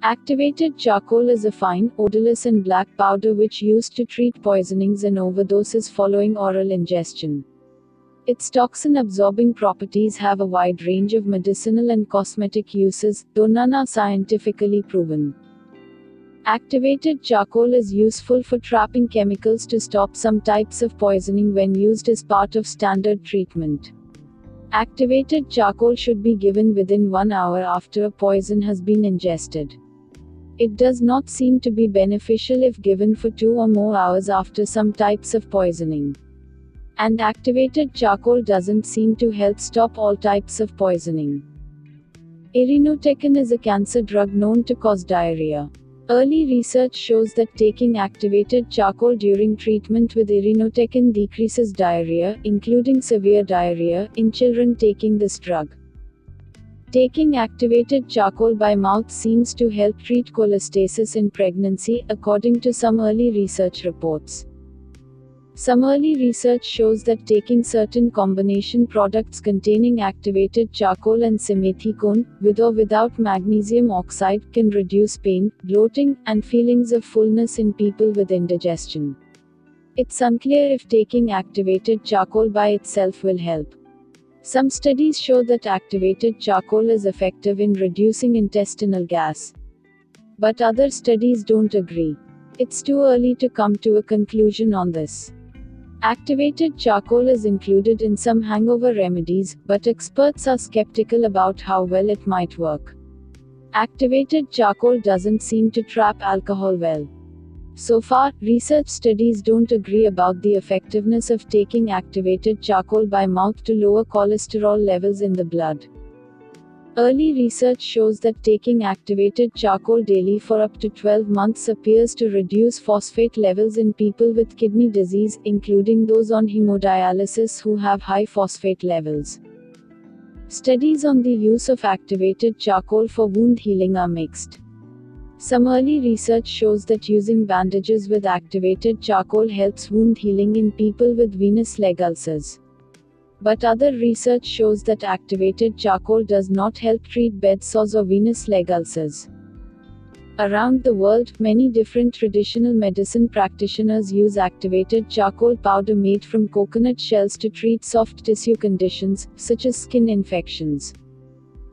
Activated charcoal is a fine, odorless and black powder which used to treat poisonings and overdoses following oral ingestion. Its toxin-absorbing properties have a wide range of medicinal and cosmetic uses, though none are scientifically proven. Activated charcoal is useful for trapping chemicals to stop some types of poisoning when used as part of standard treatment. Activated charcoal should be given within 1 hour after a poison has been ingested. It does not seem to be beneficial if given for 2 or more hours after some types of poisoning. And activated charcoal doesn't seem to help stop all types of poisoning. Irinotecan is a cancer drug known to cause diarrhea. Early research shows that taking activated charcoal during treatment with irinotecan decreases diarrhea, including severe diarrhea, in children taking this drug. Taking activated charcoal by mouth seems to help treat cholestasis in pregnancy, according to some early research reports. Some early research shows that taking certain combination products containing activated charcoal and simethicone, with or without magnesium oxide, can reduce pain, bloating, and feelings of fullness in people with indigestion. It's unclear if taking activated charcoal by itself will help. Some studies show that activated charcoal is effective in reducing intestinal gas. But other studies don't agree. It's too early to come to a conclusion on this. Activated charcoal is included in some hangover remedies, but experts are skeptical about how well it might work. Activated charcoal doesn't seem to trap alcohol well. So far, research studies don't agree about the effectiveness of taking activated charcoal by mouth to lower cholesterol levels in the blood. Early research shows that taking activated charcoal daily for up to 12 months appears to reduce phosphate levels in people with kidney disease, including those on hemodialysis who have high phosphate levels. Studies on the use of activated charcoal for wound healing are mixed. Some early research shows that using bandages with activated charcoal helps wound healing in people with venous leg ulcers. But other research shows that activated charcoal does not help treat bed sores or venous leg ulcers. Around the world, many different traditional medicine practitioners use activated charcoal powder made from coconut shells to treat soft tissue conditions, such as skin infections.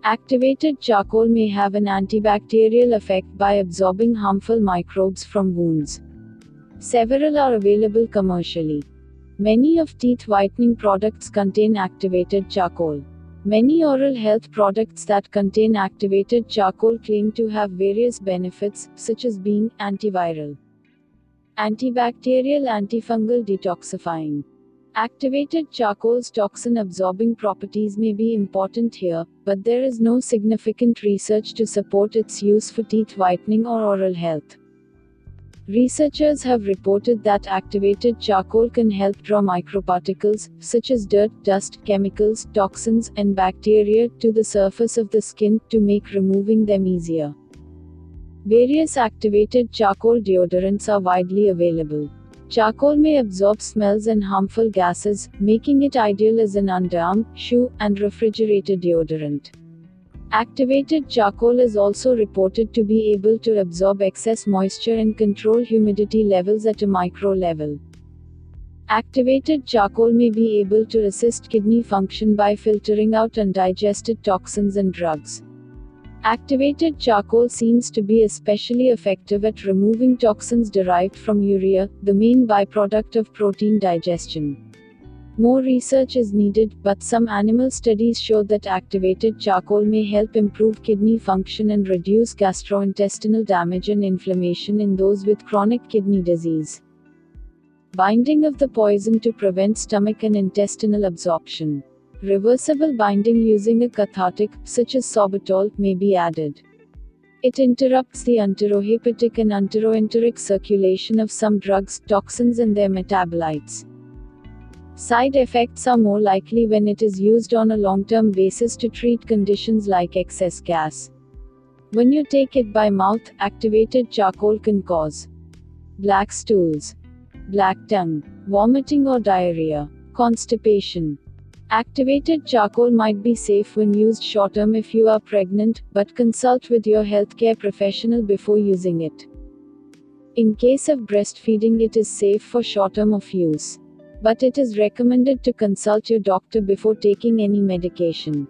Activated charcoal may have an antibacterial effect by absorbing harmful microbes from wounds. Several are available commercially. Many of teeth whitening products contain activated charcoal. Many oral health products that contain activated charcoal claim to have various benefits, such as being antiviral, antibacterial, antifungal, detoxifying. Activated charcoal's toxin-absorbing properties may be important here, but there is no significant research to support its use for teeth whitening or oral health. Researchers have reported that activated charcoal can help draw microparticles, such as dirt, dust, chemicals, toxins, and bacteria, to the surface of the skin, to make removing them easier. Various activated charcoal deodorants are widely available. Charcoal may absorb smells and harmful gases, making it ideal as an underarm, shoe, and refrigerator deodorant. Activated charcoal is also reported to be able to absorb excess moisture and control humidity levels at a micro level. Activated charcoal may be able to assist kidney function by filtering out undigested toxins and drugs. Activated charcoal seems to be especially effective at removing toxins derived from urea, the main byproduct of protein digestion. More research is needed, but some animal studies show that activated charcoal may help improve kidney function and reduce gastrointestinal damage and inflammation in those with chronic kidney disease. Binding of the poison to prevent stomach and intestinal absorption. Reversible binding using a cathartic, such as sorbitol, may be added. It interrupts the enterohepatic and enteroenteric circulation of some drugs, toxins, and their metabolites. Side effects are more likely when it is used on a long-term basis to treat conditions like excess gas. When you take it by mouth, activated charcoal can cause black stools, black tongue, vomiting or diarrhea, constipation. Activated charcoal might be safe when used short term if you are pregnant, but consult with your healthcare professional before using it. In case of breastfeeding, it is safe for short term of use, but it is recommended to consult your doctor before taking any medication.